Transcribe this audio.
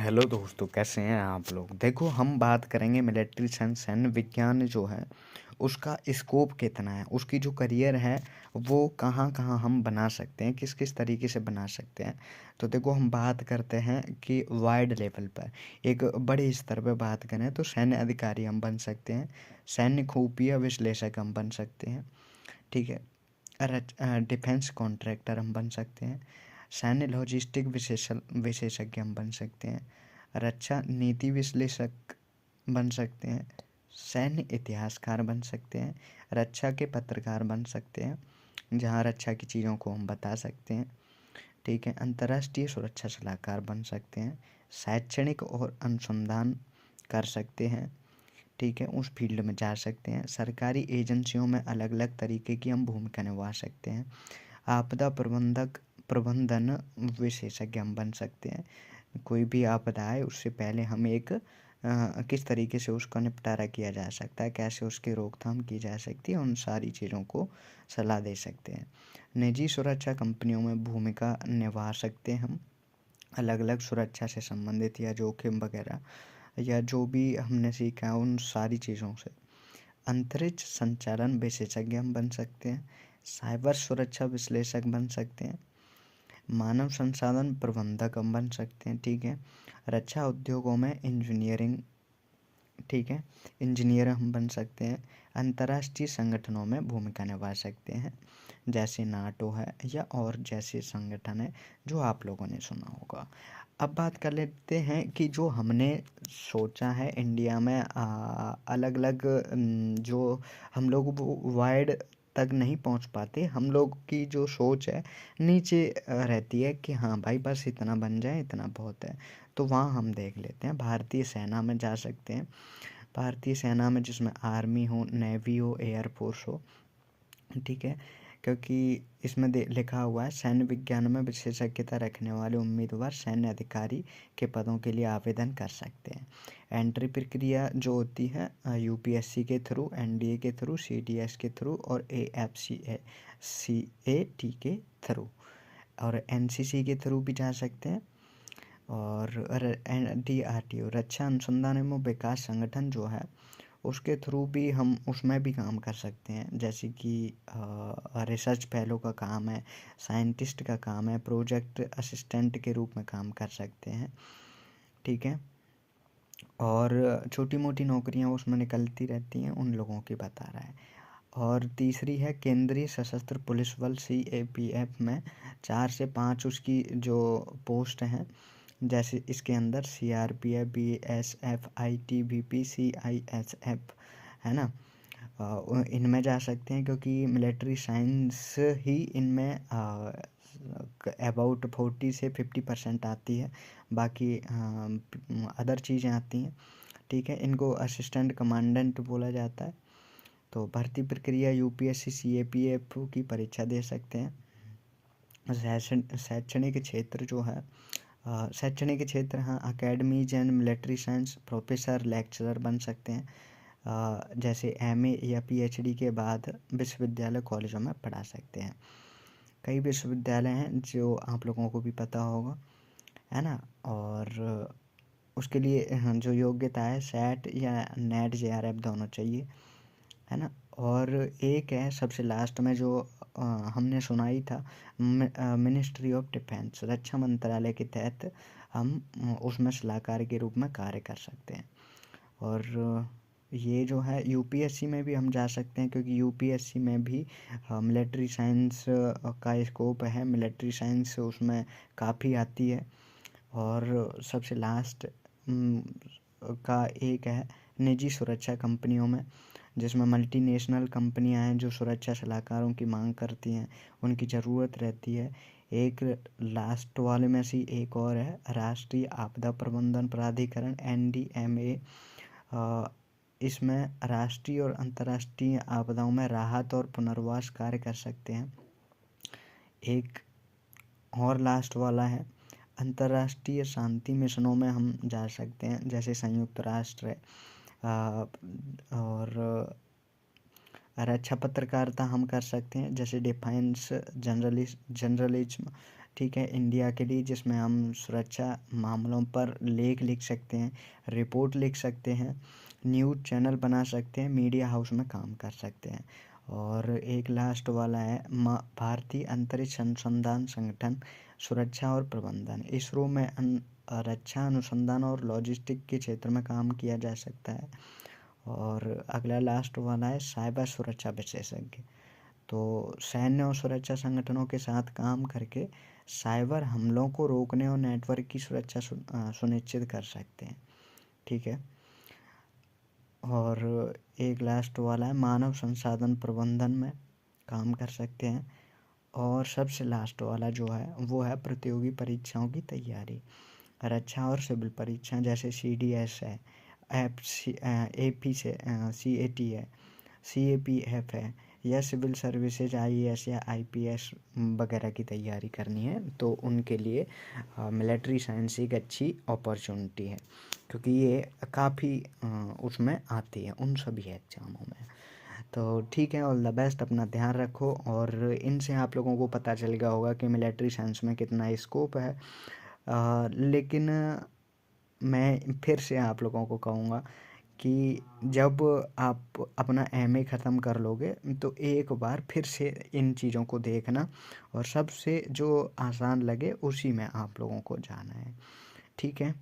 Hello दोस्तों, कैसे हैं आप लोग। देखो, हम बात करेंगे मिलिट्री साइंस, सैन्य विज्ञान जो है उसका स्कोप कितना है, उसकी जो करियर है वो कहाँ कहाँ हम बना सकते हैं, किस किस तरीके से बना सकते हैं। तो देखो, हम बात करते हैं कि वाइड लेवल पर, एक बड़े स्तर पर बात करें तो सैन्य अधिकारी हम बन सकते हैं, सैन्य खुफिया विश्लेषक हम बन सकते हैं, ठीक है। डिफेंस कॉन्ट्रैक्टर हम बन सकते हैं, सैन्य लॉजिस्टिक विशेषज्ञ हम बन सकते हैं, रक्षा नीति विश्लेषक बन सकते हैं, सैन्य इतिहासकार बन सकते हैं, रक्षा के पत्रकार बन सकते हैं, जहां रक्षा की चीज़ों को हम बता सकते हैं, ठीक है। अंतर्राष्ट्रीय सुरक्षा सलाहकार बन सकते हैं, शैक्षणिक और अनुसंधान कर सकते हैं, ठीक है, उस फील्ड में जा सकते हैं। सरकारी एजेंसियों में अलग अलग तरीके की हम भूमिका निभा सकते हैं। आपदा प्रबंधन विशेषज्ञ हम बन सकते हैं। कोई भी आपदा आए उससे पहले हम एक किस तरीके से उसका निपटारा किया जा सकता है, कैसे उसकी रोकथाम की जा सकती है, उन सारी चीज़ों को सलाह दे सकते हैं। निजी सुरक्षा कंपनियों में भूमिका निभा सकते हैं हम, अलग अलग सुरक्षा से संबंधित या जोखिम वगैरह या जो भी हमने सीखा है उन सारी चीज़ों से। अंतरिक्ष संचालन विशेषज्ञ हम बन सकते हैं, साइबर सुरक्षा विश्लेषक बन सकते हैं, मानव संसाधन प्रबंधक हम बन सकते हैं, ठीक है। रक्षा उद्योगों में इंजीनियरिंग, ठीक है, इंजीनियर हम बन सकते हैं। अंतर्राष्ट्रीय संगठनों में भूमिका निभा सकते हैं, जैसे नाटो है या और जैसे संगठन है जो आप लोगों ने सुना होगा। अब बात कर लेते हैं कि जो हमने सोचा है इंडिया में अलग अलग जो हम लोग वो वाइड तक नहीं पहुंच पाते, हम लोग की जो सोच है नीचे रहती है कि हाँ भाई बस इतना बन जाए, इतना बहुत है। तो वहाँ हम देख लेते हैं, भारतीय सेना में जा सकते हैं। भारतीय सेना में जिसमें आर्मी हो, नेवी हो, एयरफोर्स हो, ठीक है, क्योंकि इसमें लिखा हुआ है सैन्य विज्ञान में विशेषज्ञता रखने वाले उम्मीदवार सैन्य अधिकारी के पदों के लिए आवेदन कर सकते हैं। एंट्री प्रक्रिया जो होती है यूपीएससी के थ्रू, एनडीए के थ्रू, सीडीएस के थ्रू और एएफसीएटी के थ्रू और एनसीसी के थ्रू भी जा सकते हैं। और डीआरडीओ रक्षा अनुसंधान एवं विकास संगठन जो है उसके थ्रू भी हम उसमें भी काम कर सकते हैं, जैसे कि रिसर्च फेलो का काम है, साइंटिस्ट का काम है, प्रोजेक्ट असिस्टेंट के रूप में काम कर सकते हैं, ठीक है। और छोटी मोटी नौकरियां उसमें निकलती रहती हैं, उन लोगों की बता रहा है। और तीसरी है केंद्रीय सशस्त्र पुलिस बल CAPF में 4 से 5 उसकी जो पोस्ट हैं, जैसे इसके अंदर CRPF, BSF, ITBP, CISF है ना। इनमें जा सकते हैं क्योंकि मिलिट्री साइंस ही इनमें अबाउट 40 से 50% आती है, बाकी अदर चीज़ें आती हैं, ठीक है। इनको असिस्टेंट कमांडेंट बोला जाता है। तो भर्ती प्रक्रिया UPSC CAPF की परीक्षा दे सकते हैं। शैक्षणिक क्षेत्र जो है शैक्षणिक क्षेत्र, हाँ, academies and military science professor lecturer बन सकते हैं, जैसे MA या PhD के बाद विश्वविद्यालय कॉलेजों में पढ़ा सकते हैं। कई विश्वविद्यालय हैं जो आप लोगों को भी पता होगा, है ना। और उसके लिए जो योग्यता है सेट या नेट JRF दोनों चाहिए, है ना। और एक है सबसे लास्ट में जो हमने सुनाई था, मिनिस्ट्री ऑफ डिफेंस, रक्षा मंत्रालय के तहत हम उसमें सलाहकार के रूप में कार्य कर सकते हैं। और ये जो है UPSC में भी हम जा सकते हैं, क्योंकि UPSC में भी मिलिट्री साइंस का स्कोप है, मिलिट्री साइंस उसमें काफ़ी आती है। और सबसे लास्ट का एक है निजी सुरक्षा कंपनियों में, जिसमें मल्टीनेशनल कंपनियां हैं जो सुरक्षा सलाहकारों की मांग करती हैं, उनकी ज़रूरत रहती है। एक लास्ट वाले में से एक और है राष्ट्रीय आपदा प्रबंधन प्राधिकरण NDMA। इसमें राष्ट्रीय और अंतर्राष्ट्रीय आपदाओं में राहत और पुनर्वास कार्य कर सकते हैं। एक और लास्ट वाला है अंतर्राष्ट्रीय शांति मिशनों में हम जा सकते हैं, जैसे संयुक्त राष्ट्र है। और रक्षा पत्रकारिता हम कर सकते हैं, जैसे डिफेंस जर्नलिज्म ठीक है, इंडिया के लिए, जिसमें हम सुरक्षा मामलों पर लेख लिख सकते हैं, रिपोर्ट लिख सकते हैं, न्यूज़ चैनल बना सकते हैं, मीडिया हाउस में काम कर सकते हैं। और एक लास्ट वाला है भारतीय अंतरिक्ष अनुसंधान संगठन सुरक्षा और प्रबंधन, इसरो में रक्षा अनुसंधान और लॉजिस्टिक के क्षेत्र में काम किया जा सकता है। और अगला लास्ट वाला है साइबर सुरक्षा विशेषज्ञ। तो सैन्य और सुरक्षा संगठनों के साथ काम करके साइबर हमलों को रोकने और नेटवर्क की सुरक्षा सुनिश्चित कर सकते हैं। ठीक है। और एक लास्ट वाला है मानव संसाधन प्रबंधन में काम कर सकते हैं। और सबसे लास्ट वाला जो है वो है प्रतियोगी परीक्षाओं की तैयारी, रक्षा और सिविल परीक्षा जैसे CDS है, AP से CAT है, CAPF है, या सिविल सर्विसेज IAS या IPS वगैरह की तैयारी करनी है तो उनके लिए मिलिट्री साइंस एक अच्छी अपॉर्चुनिटी है, क्योंकि ये काफ़ी उसमें आती है उन सभी एग्ज़ामों में। तो ठीक है, ऑल द बेस्ट, अपना ध्यान रखो। और इनसे आप लोगों को पता चल गया होगा कि मिलिट्री साइंस में कितना स्कोप है। लेकिन मैं फिर से आप लोगों को कहूँगा कि जब आप अपना MA ख़त्म कर लोगे तो एक बार फिर से इन चीज़ों को देखना और सबसे जो आसान लगे उसी में आप लोगों को जाना है। ठीक है।